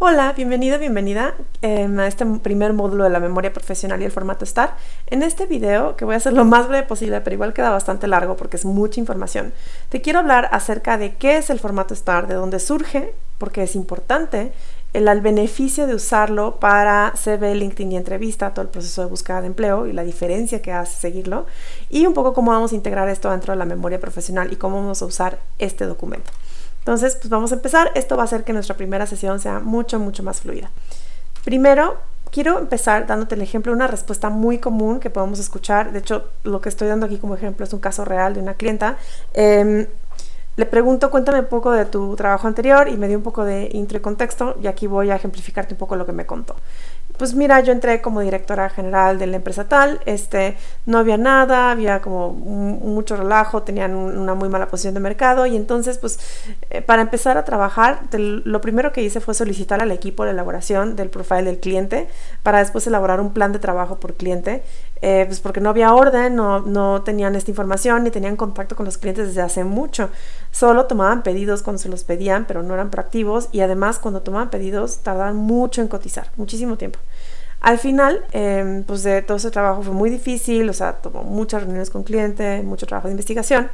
Hola, bienvenida a este primer módulo de la memoria profesional y el formato STAR. En este video, que voy a hacer lo más breve posible, pero igual queda bastante largo porque es mucha información, te quiero hablar acerca de qué es el formato STAR, de dónde surge, porque es importante, el beneficio de usarlo para CV, LinkedIn y entrevista, todo el proceso de búsqueda de empleo y la diferencia que hace seguirlo, y un poco cómo vamos a integrar esto dentro de la memoria profesional y cómo vamos a usar este documento. Entonces, pues vamos a empezar. Esto va a hacer que nuestra primera sesión sea mucho más fluida. Primero, quiero empezar dándote el ejemplo de una respuesta muy común que podemos escuchar. De hecho, lo que estoy dando aquí como ejemplo es un caso real de una clienta. Le pregunto, cuéntame un poco de tu trabajo anterior, y me dio un poco de intro y contexto, y aquí voy a ejemplificarte un poco lo que me contó. Pues mira, yo entré como directora general de la empresa tal, no había nada, había como mucho relajo, tenían una muy mala posición de mercado, y entonces pues para empezar a trabajar, lo primero que hice fue solicitar al equipo la elaboración del profile del cliente, para después elaborar un plan de trabajo por cliente, pues porque no había orden, no tenían esta información, ni tenían contacto con los clientes desde hace mucho. Solo tomaban pedidos cuando se los pedían, pero no eran proactivos, y además cuando tomaban pedidos tardaban mucho en cotizar, muchísimo tiempo. Al final, pues de todo ese trabajo fue muy difícil, o sea, tomó muchas reuniones con cliente, mucho trabajo de investigación.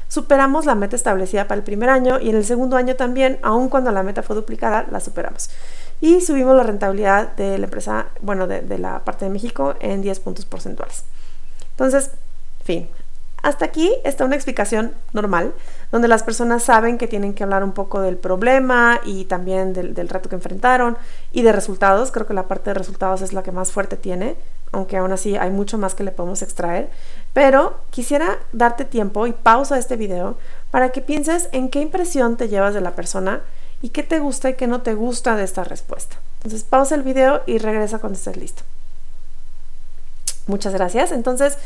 Superamos la meta establecida para el primer año, y en el segundo año también, aun cuando la meta fue duplicada, la superamos. Y subimos la rentabilidad de la empresa, bueno, de la parte de México en 10 puntos porcentuales. Entonces, fin. Hasta aquí está una explicación normal, donde las personas saben que tienen que hablar un poco del problema y también del reto que enfrentaron, y de resultados. Creo que la parte de resultados es la que más fuerte tiene, aunque aún así hay mucho más que le podemos extraer. Pero quisiera darte tiempo y pausa a este video para que pienses en qué impresión te llevas de la persona y qué te gusta y qué no te gusta de esta respuesta. Entonces pausa el video y regresa cuando estés listo. Muchas gracias. Entonces,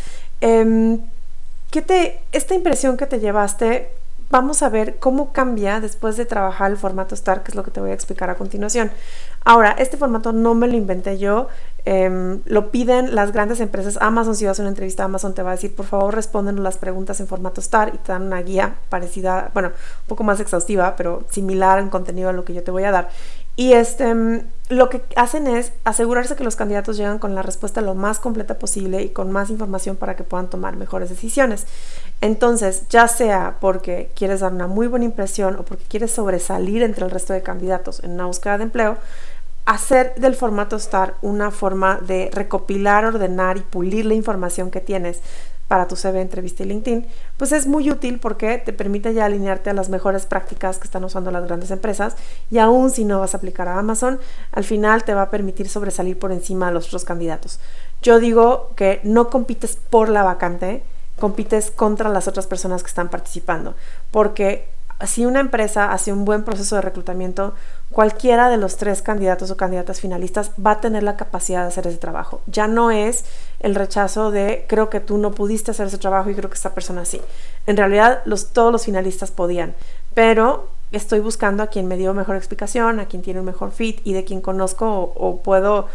esta impresión que te llevaste, vamos a ver cómo cambia después de trabajar el formato STAR, que es lo que te voy a explicar a continuación. Ahora, este formato no me lo inventé yo, lo piden las grandes empresas. Amazon, si vas a una entrevista a Amazon, te va a decir, por favor, respóndenos las preguntas en formato STAR, y te dan una guía parecida, bueno, un poco más exhaustiva, pero similar en contenido a lo que yo te voy a dar. Y lo que hacen es asegurarse que los candidatos llegan con la respuesta lo más completa posible y con más información para que puedan tomar mejores decisiones. Entonces, ya sea porque quieres dar una muy buena impresión o porque quieres sobresalir entre el resto de candidatos en una búsqueda de empleo, hacer del formato STAR una forma de recopilar, ordenar y pulir la información que tienes para tu CV, entrevista y LinkedIn, pues es muy útil porque te permite ya alinearte a las mejores prácticas que están usando las grandes empresas, y aún si no vas a aplicar a Amazon, al final te va a permitir sobresalir por encima de los otros candidatos. Yo digo que no compites por la vacante, compites contra las otras personas que están participando, porque si una empresa hace un buen proceso de reclutamiento, cualquiera de los 3 candidatos o candidatas finalistas va a tener la capacidad de hacer ese trabajo. Ya no es el rechazo de creo que tú no pudiste hacer ese trabajo y creo que esta persona sí. En realidad todos los finalistas podían, pero estoy buscando a quien me dio mejor explicación, a quien tiene un mejor fit y de quien conozco o puedo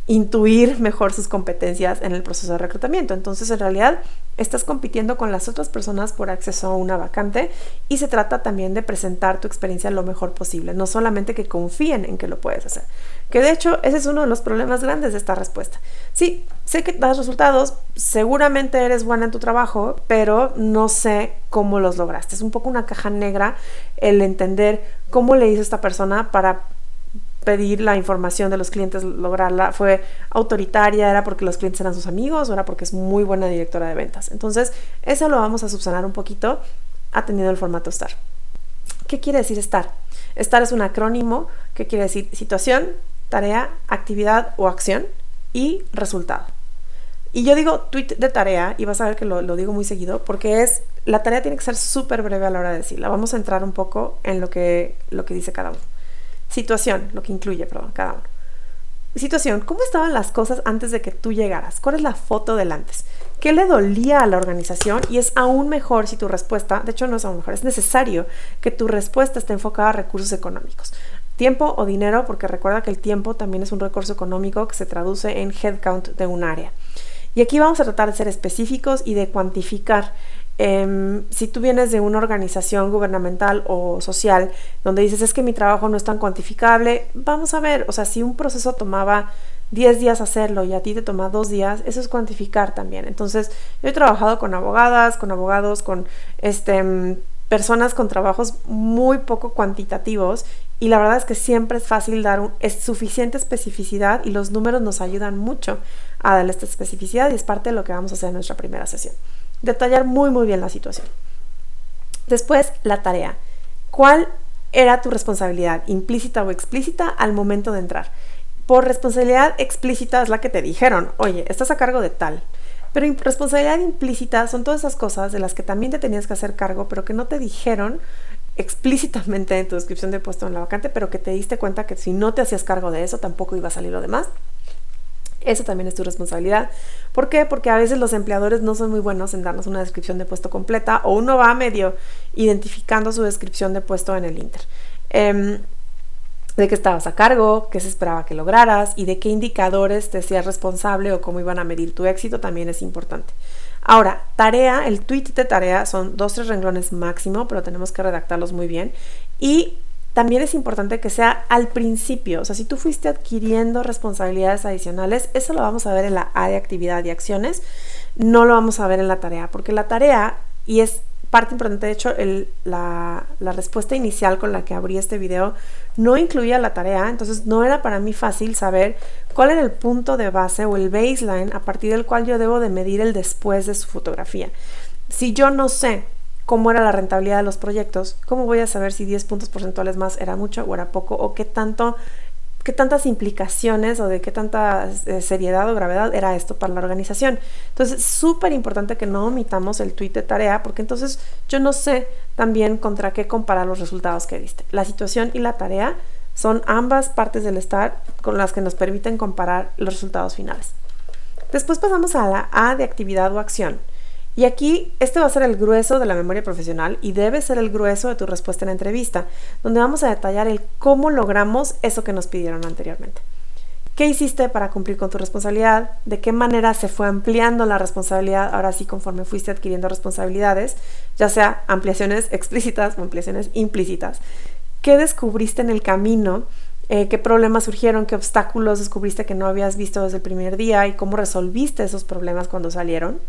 intuir mejor sus competencias en el proceso de reclutamiento. Entonces, en realidad, estás compitiendo con las otras personas por acceso a una vacante, y se trata también de presentar tu experiencia lo mejor posible, no solamente que confíen en que lo puedes hacer. Que de hecho, ese es uno de los problemas grandes de esta respuesta. Sí, sé que das resultados, seguramente eres buena en tu trabajo, pero no sé cómo los lograste. Es un poco una caja negra el entender cómo le hizo esta persona para pedir la información de los clientes, lograrla. Fue autoritaria, era porque los clientes eran sus amigos, o era porque es muy buena directora de ventas. Entonces, eso lo vamos a subsanar un poquito atendiendo el formato STAR. ¿Qué quiere decir STAR? STAR es un acrónimo que quiere decir situación, tarea, actividad o acción y resultado. Y yo digo tweet de tarea, y vas a ver que lo digo muy seguido, porque la tarea tiene que ser súper breve a la hora de decirla. Vamos a entrar un poco en lo que dice cada uno. Situación, lo que incluye, cada uno. Situación, ¿cómo estaban las cosas antes de que tú llegaras? ¿Cuál es la foto del antes? ¿Qué le dolía a la organización? Y es aún mejor si tu respuesta, de hecho no es aún mejor, es necesario que tu respuesta esté enfocada a recursos económicos. Tiempo o dinero, porque recuerda que el tiempo también es un recurso económico que se traduce en headcount de un área. Y aquí vamos a tratar de ser específicos y de cuantificar Si tú vienes de una organización gubernamental o social donde dices es que mi trabajo no es tan cuantificable, vamos a ver, o sea, si un proceso tomaba 10 días hacerlo y a ti te toma 2 días, eso es cuantificar también. Entonces, yo he trabajado con abogadas, con abogados, con personas con trabajos muy poco cuantitativos y la verdad es que siempre es fácil dar es suficiente especificidad y los números nos ayudan mucho a darle esta especificidad y es parte de lo que vamos a hacer en nuestra primera sesión. Detallar muy muy bien la situación. Después, la tarea. ¿Cuál era tu responsabilidad, implícita o explícita, al momento de entrar? Por responsabilidad explícita es la que te dijeron, oye, estás a cargo de tal. Pero responsabilidad implícita son todas esas cosas de las que también te tenías que hacer cargo, pero que no te dijeron explícitamente en tu descripción de puesto en la vacante, pero que te diste cuenta que si no te hacías cargo de eso, tampoco iba a salir lo demás. Eso también es tu responsabilidad. ¿Por qué? Porque a veces los empleadores no son muy buenos en darnos una descripción de puesto completa o uno va medio identificando su descripción de puesto en el Inter. De qué estabas a cargo, qué se esperaba que lograras y de qué indicadores te hacías responsable o cómo iban a medir tu éxito también es importante. Ahora, tarea, el tweet de tarea son 2-3 renglones máximo, pero tenemos que redactarlos muy bien y también es importante que sea al principio, o sea, si tú fuiste adquiriendo responsabilidades adicionales, eso lo vamos a ver en la A de actividad y acciones, no lo vamos a ver en la tarea, porque la tarea, y es parte importante, de hecho, la respuesta inicial con la que abrí este video no incluía la tarea, entonces no era para mí fácil saber cuál era el punto de base o el baseline a partir del cual yo debo de medir el después de su fotografía. Si yo no sé cómo era la rentabilidad de los proyectos, ¿cómo voy a saber si 10 puntos porcentuales más era mucho o era poco? O qué tantas implicaciones o de qué tanta seriedad o gravedad era esto para la organización. Entonces, súper importante que no omitamos el tweet de tarea, porque entonces yo no sé también contra qué comparar los resultados que diste. La situación y la tarea son ambas partes del STAR con las que nos permiten comparar los resultados finales. Después pasamos a la A de actividad o acción. Y aquí este va a ser el grueso de la memoria profesional y debe ser el grueso de tu respuesta en la entrevista, donde vamos a detallar el cómo logramos eso que nos pidieron anteriormente. ¿Qué hiciste para cumplir con tu responsabilidad? ¿De qué manera se fue ampliando la responsabilidad ahora sí conforme fuiste adquiriendo responsabilidades, ya sea ampliaciones explícitas o ampliaciones implícitas? ¿Qué descubriste en el camino? ¿Qué problemas surgieron? ¿Qué obstáculos descubriste que no habías visto desde el primer día? ¿Y cómo resolviste esos problemas cuando salieron?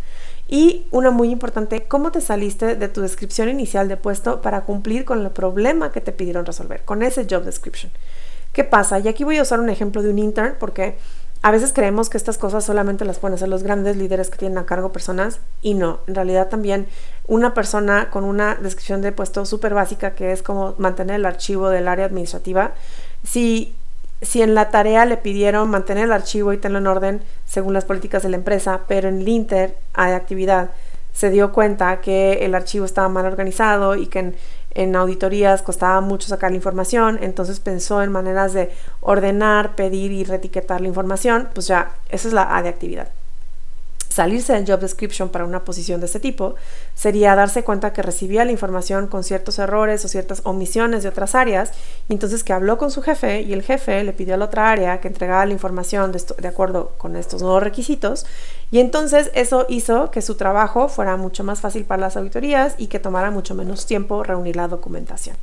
Y una muy importante, ¿cómo te saliste de tu descripción inicial de puesto para cumplir con el problema que te pidieron resolver, con ese job description? ¿Qué pasa? Y aquí voy a usar un ejemplo de un intern porque a veces creemos que estas cosas solamente las pueden hacer los grandes líderes que tienen a cargo personas y no, en realidad también una persona con una descripción de puesto súper básica que es como mantener el archivo del área administrativa, si en la tarea le pidieron mantener el archivo y tenerlo en orden según las políticas de la empresa, pero en el Inter de actividad se dio cuenta que el archivo estaba mal organizado y que en auditorías costaba mucho sacar la información, entonces pensó en maneras de ordenar, pedir y reetiquetar la información, pues ya, esa es la A de actividad. Salirse del job description para una posición de este tipo sería darse cuenta que recibía la información con ciertos errores o ciertas omisiones de otras áreas y entonces que habló con su jefe y el jefe le pidió a la otra área que entregara la información de acuerdo con estos nuevos requisitos y entonces eso hizo que su trabajo fuera mucho más fácil para las auditorías y que tomara mucho menos tiempo reunir la documentación.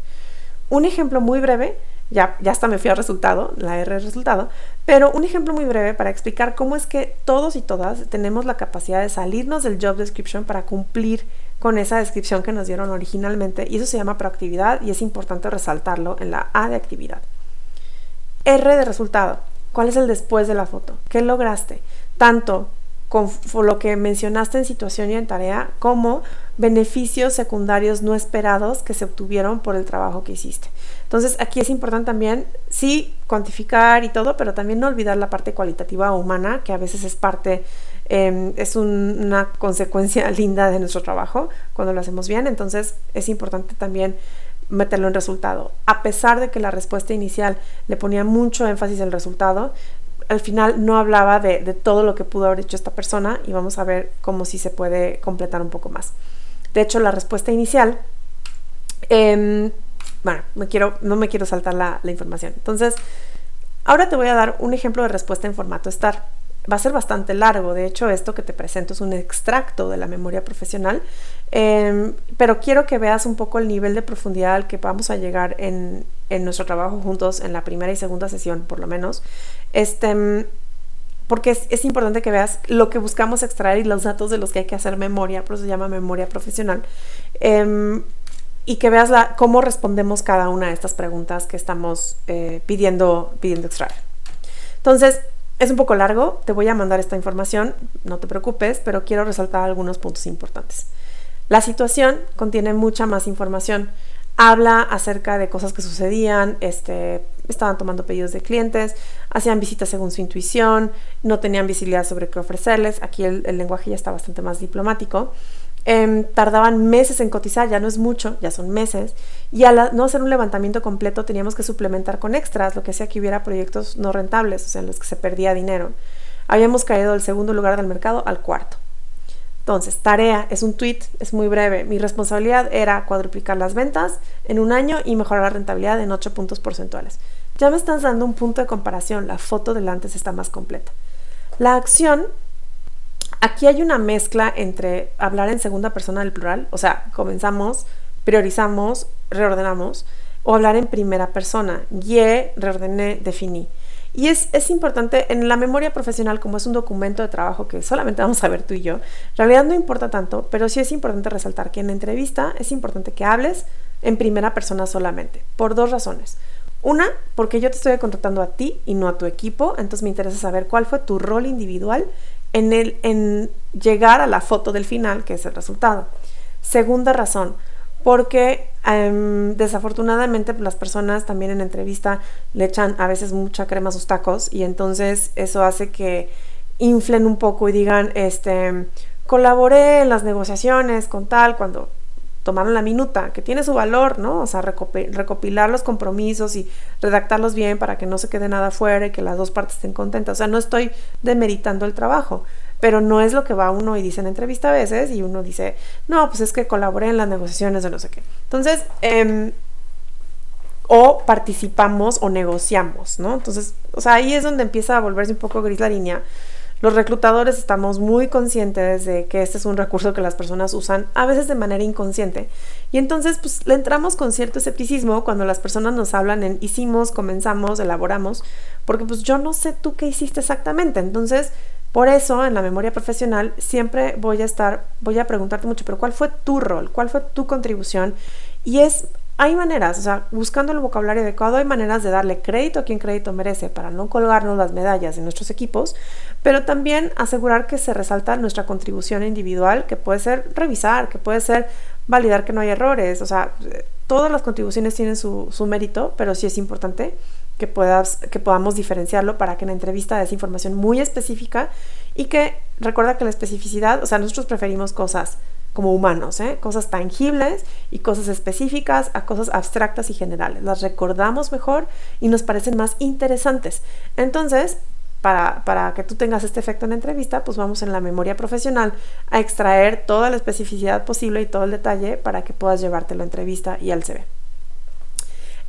Un ejemplo muy breve, ya hasta me fui al resultado, la R es resultado, pero un ejemplo muy breve para explicar cómo es que todos y todas tenemos la capacidad de salirnos del job description para cumplir con esa descripción que nos dieron originalmente y eso se llama proactividad y es importante resaltarlo en la A de actividad. R de resultado, ¿cuál es el después de la foto? ¿Qué lograste? Tanto con lo que mencionaste en situación y en tarea, como beneficios secundarios no esperados que se obtuvieron por el trabajo que hiciste. Entonces aquí es importante también, sí, cuantificar y todo, pero también no olvidar la parte cualitativa o humana, que a veces es parte, es una consecuencia linda de nuestro trabajo cuando lo hacemos bien, entonces es importante también meterlo en resultado. A pesar de que la respuesta inicial le ponía mucho énfasis en el resultado, al final no hablaba de todo lo que pudo haber hecho esta persona y vamos a ver cómo sí se puede completar un poco más. De hecho, la respuesta inicial, no me quiero saltar la información. Entonces, ahora te voy a dar un ejemplo de respuesta en formato STAR. va a ser bastante largo. De hecho, esto que te presento es un extracto de la memoria profesional, pero quiero que veas un poco el nivel de profundidad al que vamos a llegar en nuestro trabajo juntos en la primera y segunda sesión, por lo menos. Porque es importante que veas lo que buscamos extraer y los datos de los que hay que hacer memoria, por eso se llama memoria profesional, y que veas cómo respondemos cada una de estas preguntas que estamos pidiendo extraer. Entonces, es un poco largo, te voy a mandar esta información, no te preocupes, pero quiero resaltar algunos puntos importantes. La situación contiene mucha más información. Habla acerca de cosas que sucedían, estaban tomando pedidos de clientes, hacían visitas según su intuición, no tenían visibilidad sobre qué ofrecerles. Aquí el lenguaje ya está bastante más diplomático. Tardaban meses en cotizar, ya no es mucho, ya son meses, y al no hacer un levantamiento completo teníamos que suplementar con extras, lo que hacía que hubiera proyectos no rentables, o sea, en los que se perdía dinero. Habíamos caído del segundo lugar del mercado al cuarto. Entonces, tarea, es un tweet, es muy breve. Mi responsabilidad era cuadruplicar las ventas en un año y mejorar la rentabilidad en 8 puntos porcentuales. Ya me estás dando un punto de comparación, la foto del antes está más completa. La acción, aquí hay una mezcla entre hablar en segunda persona del plural, o sea, comenzamos, priorizamos, reordenamos, o hablar en primera persona, reordené, definí. Y es importante, en la memoria profesional, como es un documento de trabajo que solamente vamos a ver tú y yo, en realidad no importa tanto, pero sí es importante resaltar que en la entrevista es importante que hables en primera persona solamente, por dos razones. Una, porque yo te estoy contratando a ti y no a tu equipo, entonces me interesa saber cuál fue tu rol individual en llegar a la foto del final, que es el resultado. Segunda razón, porque desafortunadamente las personas también en entrevista le echan a veces mucha crema a sus tacos y entonces eso hace que inflen un poco y digan, colaboré en las negociaciones con tal, cuando tomaron la minuta, que tiene su valor, ¿no? O sea, recopilar los compromisos y redactarlos bien para que no se quede nada fuera y que las dos partes estén contentas. O sea, no estoy demeritando el trabajo, pero no es lo que va uno y dice en entrevista a veces, y uno dice, no, pues es que colaboré en las negociaciones de no sé qué. Entonces, o participamos o negociamos, ¿no? Entonces, o sea, ahí es donde empieza a volverse un poco gris la línea. Los reclutadores estamos muy conscientes de que este es un recurso que las personas usan a veces de manera inconsciente, y entonces pues le entramos con cierto escepticismo cuando las personas nos hablan en hicimos, comenzamos, elaboramos, porque pues yo no sé tú qué hiciste exactamente. Entonces, por eso en la memoria profesional siempre voy a preguntarte mucho, pero ¿cuál fue tu rol? ¿Cuál fue tu contribución? Y hay maneras, o sea, buscando el vocabulario adecuado, hay maneras de darle crédito a quien crédito merece para no colgarnos las medallas en nuestros equipos, pero también asegurar que se resalta nuestra contribución individual, que puede ser revisar, que puede ser validar que no hay errores. O sea, todas las contribuciones tienen su mérito, pero sí es importante que podamos diferenciarlo para que en la entrevista des información muy específica, y que recuerda que la especificidad, o sea, nosotros preferimos cosas como humanos, cosas tangibles y cosas específicas a cosas abstractas y generales. Las recordamos mejor y nos parecen más interesantes. Entonces, para que tú tengas este efecto en la entrevista, pues vamos en la memoria profesional a extraer toda la especificidad posible y todo el detalle para que puedas llevártelo a la entrevista y al CV.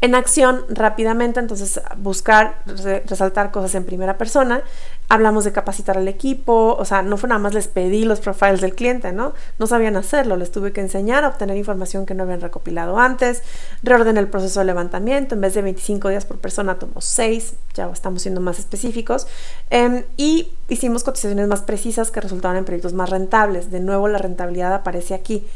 En acción, rápidamente, entonces buscar resaltar cosas en primera persona. Hablamos de capacitar al equipo, o sea, no fue nada más les pedí los profiles del cliente, ¿no? No sabían hacerlo, les tuve que enseñar a obtener información que no habían recopilado antes. Reordené el proceso de levantamiento, en vez de 25 días por persona tomó 6, ya estamos siendo más específicos, y hicimos cotizaciones más precisas que resultaron en proyectos más rentables. De nuevo, la rentabilidad aparece aquí.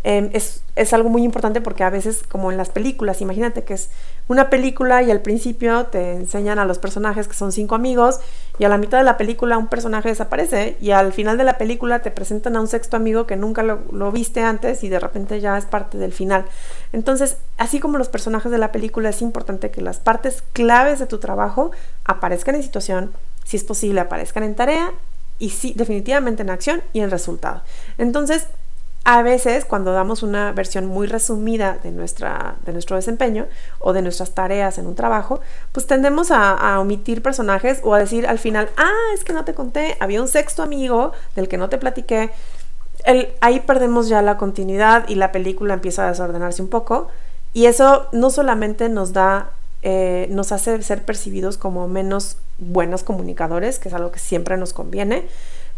Es algo muy importante porque a veces, como en las películas, imagínate que es una película y al principio te enseñan a los personajes que son 5 amigos, y a la mitad de la película un personaje desaparece, y al final de la película te presentan a un sexto amigo que nunca lo viste antes y de repente ya es parte del final. Entonces, así como los personajes de la película, es importante que las partes claves de tu trabajo aparezcan en situación, si es posible aparezcan en tarea, y sí, definitivamente en acción y en resultado. Entonces, a veces, cuando damos una versión muy resumida de nuestro desempeño o de nuestras tareas en un trabajo, pues tendemos a omitir personajes o a decir al final, es que no te conté, había un sexto amigo del que no te platiqué. Ahí perdemos ya la continuidad y la película empieza a desordenarse un poco, y eso no solamente nos da nos hace ser percibidos como menos buenos comunicadores, que es algo que siempre nos conviene.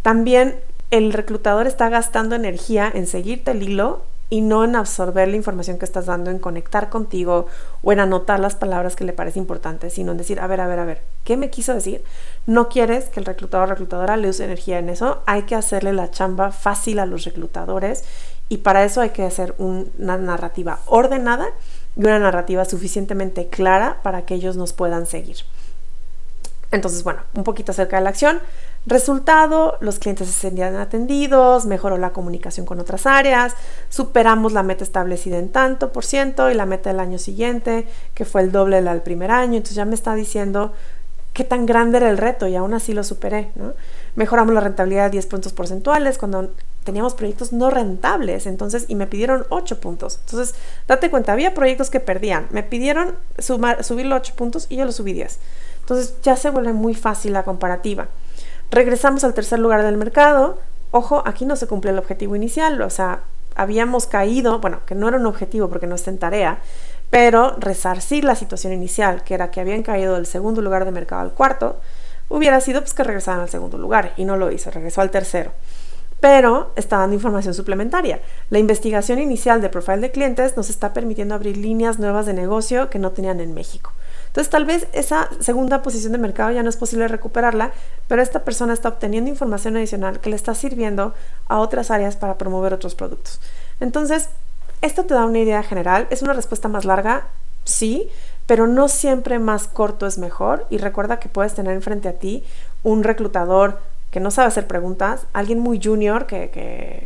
También el reclutador está gastando energía en seguirte el hilo y no en absorber la información que estás dando, en conectar contigo o en anotar las palabras que le parece importantes, sino en decir, a ver, ¿qué me quiso decir? No quieres que el reclutador o reclutadora le use energía en eso, hay que hacerle la chamba fácil a los reclutadores y para eso hay que hacer una narrativa ordenada y una narrativa suficientemente clara para que ellos nos puedan seguir. Entonces, bueno, un poquito acerca de la acción. Resultado, los clientes se sentían atendidos, mejoró la comunicación con otras áreas, superamos la meta establecida en tanto por ciento y la meta del año siguiente, que fue el doble de la del primer año. Entonces ya me está diciendo qué tan grande era el reto y aún así lo superé, ¿no? Mejoramos la rentabilidad de 10 puntos porcentuales cuando teníamos proyectos no rentables, entonces, y me pidieron 8 puntos. Entonces, date cuenta, había proyectos que perdían, me pidieron subirlo 8 puntos y yo lo subí 10. Entonces ya se vuelve muy fácil la comparativa. Regresamos al tercer lugar del mercado. Ojo, aquí no se cumple el objetivo inicial, o sea, habíamos caído, bueno, que no era un objetivo porque no está en tarea, pero resarcir la situación inicial, que era que habían caído del segundo lugar de mercado al cuarto, hubiera sido pues que regresaran al segundo lugar, y no lo hizo, regresó al tercero. Pero está dando información suplementaria. La investigación inicial de profile de clientes nos está permitiendo abrir líneas nuevas de negocio que no tenían en México. Entonces tal vez esa segunda posición de mercado ya no es posible recuperarla, pero esta persona está obteniendo información adicional que le está sirviendo a otras áreas para promover otros productos. Entonces, esto te da una idea general. ¿Es una respuesta más larga? Sí, pero no siempre más corto es mejor. Y recuerda que puedes tener enfrente a ti un reclutador que no sabe hacer preguntas, alguien muy junior,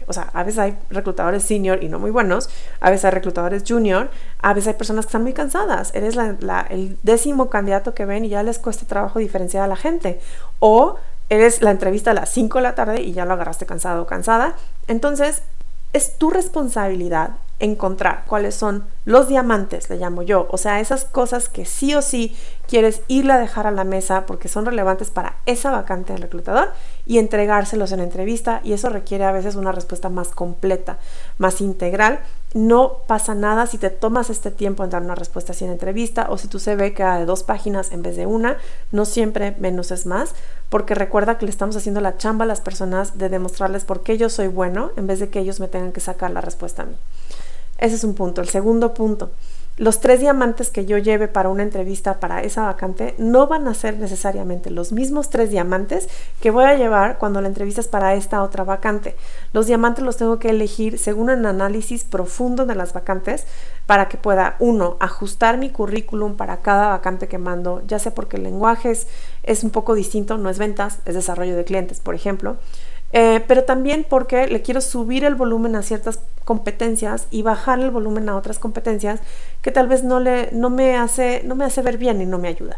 o sea, a veces hay reclutadores senior y no muy buenos, a veces hay reclutadores junior, a veces hay personas que están muy cansadas, eres el 10º candidato que ven y ya les cuesta trabajo diferenciar a la gente, o eres la entrevista a las 5 de la tarde y ya lo agarraste cansado o cansada. Entonces, es tu responsabilidad encontrar cuáles son los diamantes, le llamo yo, o sea, esas cosas que sí o sí quieres irle a dejar a la mesa porque son relevantes para esa vacante del reclutador y entregárselos en entrevista, y eso requiere a veces una respuesta más completa, más integral. No pasa nada si te tomas este tiempo en dar una respuesta así en entrevista, o si tu CV queda de 2 páginas en vez de una. No siempre menos es más, porque recuerda que le estamos haciendo la chamba a las personas de demostrarles por qué yo soy bueno, en vez de que ellos me tengan que sacar la respuesta a mí. Ese es un punto. El segundo punto, los 3 diamantes que yo lleve para una entrevista para esa vacante no van a ser necesariamente los mismos 3 diamantes que voy a llevar cuando la entrevista es para esta otra vacante. Los diamantes los tengo que elegir según un análisis profundo de las vacantes para que pueda, uno, ajustar mi currículum para cada vacante que mando, ya sea porque el lenguaje es un poco distinto, no es ventas, es desarrollo de clientes, por ejemplo. Pero también porque le quiero subir el volumen a ciertas competencias y bajar el volumen a otras competencias que tal vez no me hace ver bien y no me ayuda.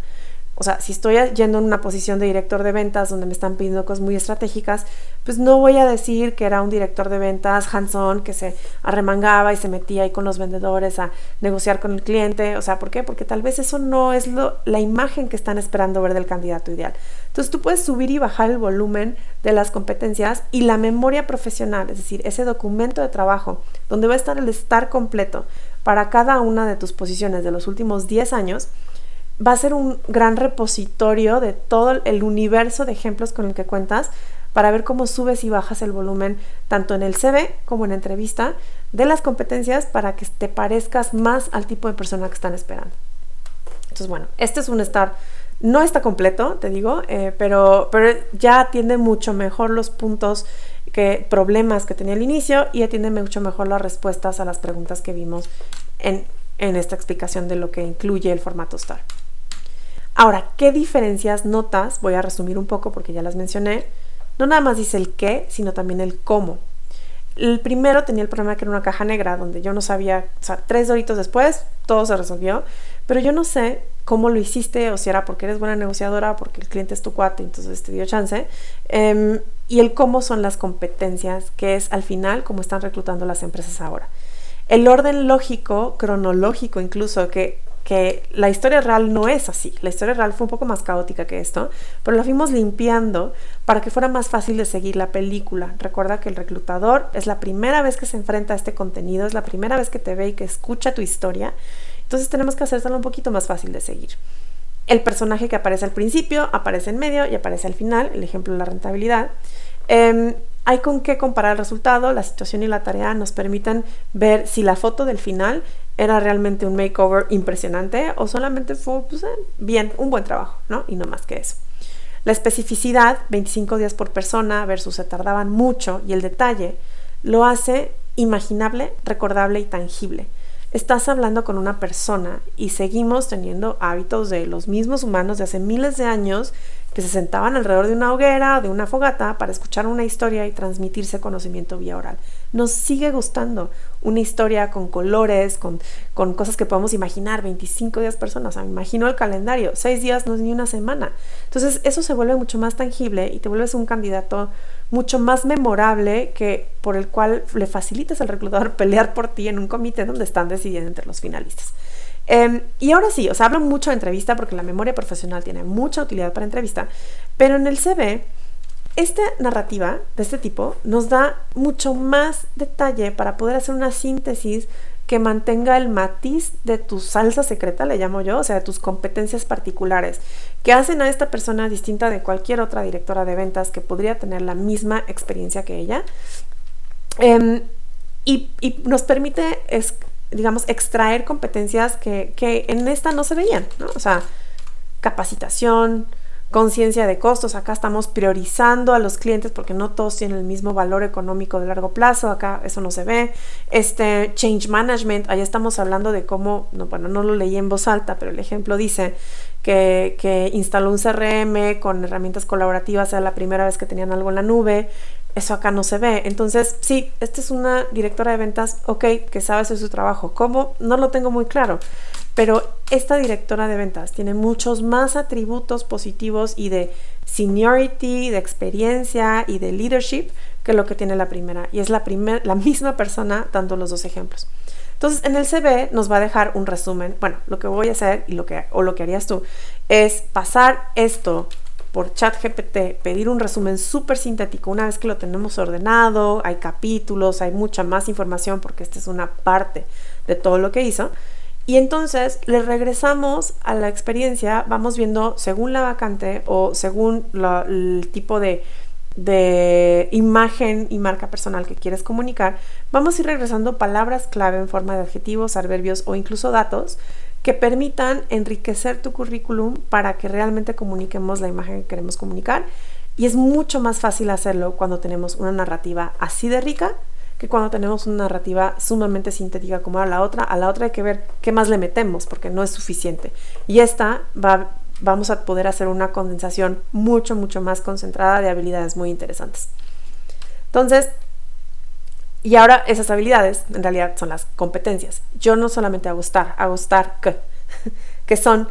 O sea, si estoy yendo en una posición de director de ventas donde me están pidiendo cosas muy estratégicas, pues no voy a decir que era un director de ventas hands-on que se arremangaba y se metía ahí con los vendedores a negociar con el cliente. O sea, ¿por qué? Porque tal vez eso no es la imagen que están esperando ver del candidato ideal. Entonces tú puedes subir y bajar el volumen de las competencias y la memoria profesional, es decir, ese documento de trabajo donde va a estar el estar completo para cada una de tus posiciones de los últimos 10 años, va a ser un gran repositorio de todo el universo de ejemplos con el que cuentas para ver cómo subes y bajas el volumen tanto en el CV como en entrevista de las competencias para que te parezcas más al tipo de persona que están esperando. Entonces, bueno, este es un estar, no está completo, te digo, pero ya atiende mucho mejor los puntos, problemas que tenía al inicio, y atiende mucho mejor las respuestas a las preguntas que vimos en esta explicación de lo que incluye el formato STAR. Ahora, ¿qué diferencias notas? Voy a resumir un poco porque ya las mencioné. No nada más dice el qué, sino también el cómo. El primero tenía el problema que era una caja negra donde yo no sabía, o sea, 3 horitos después todo se resolvió, pero yo no sé cómo lo hiciste, o si era porque eres buena negociadora o porque el cliente es tu cuate, entonces te dio chance. Y el cómo son las competencias, que es al final cómo están reclutando las empresas ahora. El orden lógico, cronológico incluso, que la historia real no es así. La historia real fue un poco más caótica que esto, pero la fuimos limpiando para que fuera más fácil de seguir la película. Recuerda que el reclutador es la primera vez que se enfrenta a este contenido, es la primera vez que te ve y que escucha tu historia, Entonces tenemos que hacérselo un poquito más fácil de seguir. El personaje que aparece al principio, aparece en medio y aparece al final, el ejemplo de la rentabilidad. Hay con qué comparar el resultado, la situación y la tarea nos permiten ver si la foto del final era realmente un makeover impresionante o solamente fue bien, un buen trabajo, ¿no? Y no más que eso. La especificidad, 25 días por persona versus se tardaban mucho, y el detalle lo hace imaginable, recordable y tangible. Estás hablando con una persona y seguimos teniendo hábitos de los mismos humanos de hace miles de años que se sentaban alrededor de una hoguera, de una fogata, para escuchar una historia y transmitirse conocimiento vía oral. Nos sigue gustando una historia con colores, con cosas que podemos imaginar. 25 días personas, o sea, me imagino el calendario, 6 días no es ni una semana. Entonces eso se vuelve mucho más tangible y te vuelves un candidato mucho más memorable, que por el cual le facilitas al reclutador pelear por ti en un comité donde están decidiendo entre los finalistas. Y ahora sí, o sea, hablo mucho de entrevista porque la memoria profesional tiene mucha utilidad para entrevista, pero en el CV, esta narrativa de este tipo nos da mucho más detalle para poder hacer una síntesis que mantenga el matiz de tu salsa secreta, le llamo yo, o sea, de tus competencias particulares, que hacen a esta persona distinta de cualquier otra directora de ventas que podría tener la misma experiencia que ella. Y nos permite, digamos, extraer competencias que en esta no se veían, ¿no? O sea, capacitación, conciencia de costos. Acá estamos priorizando a los clientes porque no todos tienen el mismo valor económico de largo plazo. Acá eso no se ve. Change management, allá estamos hablando de cómo, no lo leí en voz alta, pero el ejemplo dice que instaló un CRM con herramientas colaborativas, era la primera vez que tenían algo en la nube. Eso acá no se ve. Entonces, sí, esta es una directora de ventas, que sabe hacer su trabajo. ¿Cómo? No lo tengo muy claro. Pero esta directora de ventas tiene muchos más atributos positivos y de seniority, de experiencia y de leadership que lo que tiene la primera. Y es la misma persona dando los dos ejemplos. Entonces, en el CV nos va a dejar un resumen. Bueno, lo que voy a hacer lo que harías tú es pasar esto por ChatGPT, pedir un resumen súper sintético. Una vez que lo tenemos ordenado, hay capítulos, hay mucha más información porque esta es una parte de todo lo que hizo. Y entonces le regresamos a la experiencia, vamos viendo según la vacante o según el tipo de imagen y marca personal que quieres comunicar, vamos a ir regresando palabras clave en forma de adjetivos, adverbios o incluso datos que permitan enriquecer tu currículum para que realmente comuniquemos la imagen que queremos comunicar. Y es mucho más fácil hacerlo cuando tenemos una narrativa así de rica que cuando tenemos una narrativa sumamente sintética como a la otra hay que ver qué más le metemos porque no es suficiente. Y vamos a poder hacer una condensación mucho más concentrada de habilidades muy interesantes. Entonces, y ahora esas habilidades en realidad son las competencias. Yo no solamente hago estar que son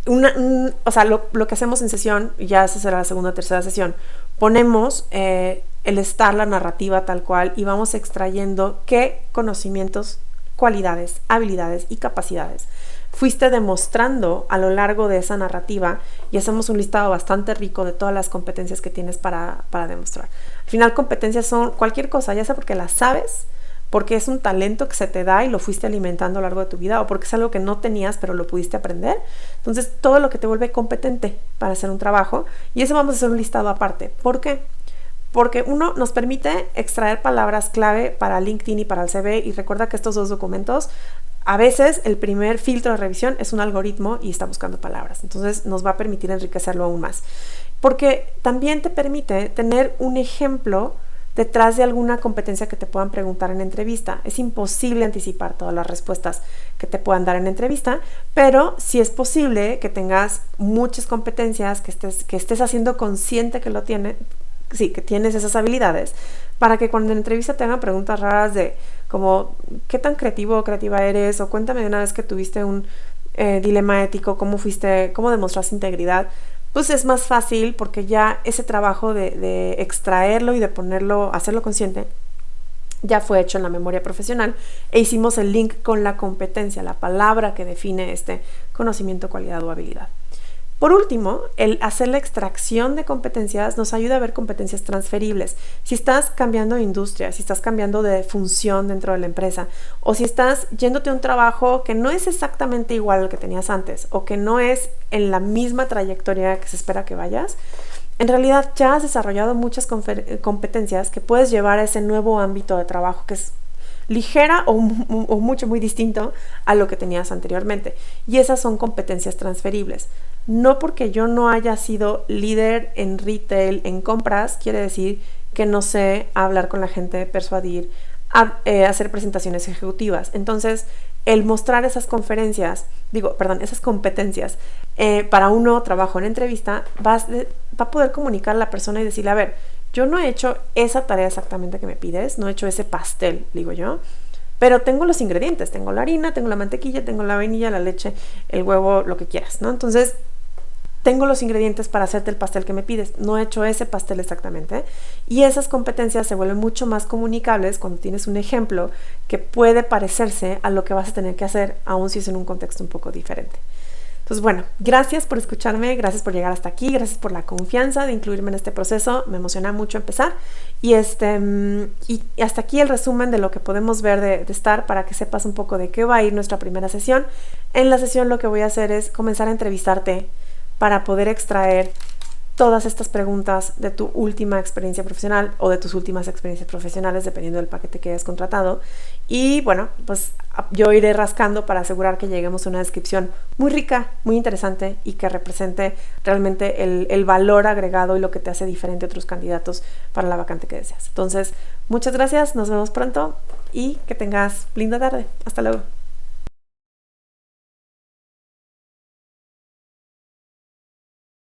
lo que hacemos en sesión, ya esa será la segunda o tercera sesión, ponemos el estar, la narrativa tal cual, y vamos extrayendo qué conocimientos, cualidades, habilidades y capacidades fuiste demostrando a lo largo de esa narrativa, y hacemos un listado bastante rico de todas las competencias que tienes para demostrar. Al final, competencias son cualquier cosa, ya sea porque las sabes, porque es un talento que se te da y lo fuiste alimentando a lo largo de tu vida, o porque es algo que no tenías pero lo pudiste aprender. Entonces, todo lo que te vuelve competente para hacer un trabajo, y eso vamos a hacer un listado aparte. ¿Por qué? Porque uno, nos permite extraer palabras clave para LinkedIn y para el CV, y recuerda que estos dos documentos, a veces el primer filtro de revisión es un algoritmo y está buscando palabras, entonces nos va a permitir enriquecerlo aún más. Porque también te permite tener un ejemplo detrás de alguna competencia que te puedan preguntar en entrevista. Es imposible anticipar todas las respuestas que te puedan dar en entrevista, pero sí es posible que tengas muchas competencias, que estés haciendo consciente que que tienes esas habilidades, para que cuando en entrevista te hagan preguntas raras de como ¿qué tan creativo o creativa eres? O cuéntame de una vez que tuviste un dilema ético, cómo demostraste integridad. Pues es más fácil porque ya ese trabajo de extraerlo y de hacerlo consciente, ya fue hecho en la memoria profesional, e hicimos el link con la competencia, la palabra que define este conocimiento, cualidad o habilidad. Por último, el hacer la extracción de competencias nos ayuda a ver competencias transferibles. Si estás cambiando de industria, si estás cambiando de función dentro de la empresa, o si estás yéndote a un trabajo que no es exactamente igual al que tenías antes, o que no es en la misma trayectoria que se espera que vayas, en realidad ya has desarrollado muchas competencias que puedes llevar a ese nuevo ámbito de trabajo que es ligera o mucho, muy distinto a lo que tenías anteriormente. Y esas son competencias transferibles. No porque yo no haya sido líder en retail, en compras, quiere decir que no sé hablar con la gente, persuadir, hacer presentaciones ejecutivas. Entonces, el mostrar esas esas competencias para un nuevo trabajo en entrevista, va a poder comunicar a la persona y decirle, a ver, yo no he hecho esa tarea exactamente que me pides, no he hecho ese pastel, digo yo, pero tengo los ingredientes, tengo la harina, tengo la mantequilla, tengo la vainilla, la leche, el huevo, lo que quieras, ¿no? Entonces, tengo los ingredientes para hacerte el pastel que me pides, no he hecho ese pastel exactamente, y esas competencias se vuelven mucho más comunicables cuando tienes un ejemplo que puede parecerse a lo que vas a tener que hacer, aun si es en un contexto un poco diferente. Entonces, bueno, gracias por escucharme, gracias por llegar hasta aquí, gracias por la confianza de incluirme en este proceso, me emociona mucho empezar. Y hasta aquí el resumen de lo que podemos ver de STAR para que sepas un poco de qué va a ir nuestra primera sesión. En la sesión lo que voy a hacer es comenzar a entrevistarte para poder extraer todas estas preguntas de tu última experiencia profesional o de tus últimas experiencias profesionales, dependiendo del paquete que hayas contratado. Y bueno, pues yo iré rascando para asegurar que lleguemos a una descripción muy rica, muy interesante y que represente realmente el valor agregado y lo que te hace diferente a otros candidatos para la vacante que deseas. Entonces, muchas gracias, nos vemos pronto y que tengas linda tarde. Hasta luego.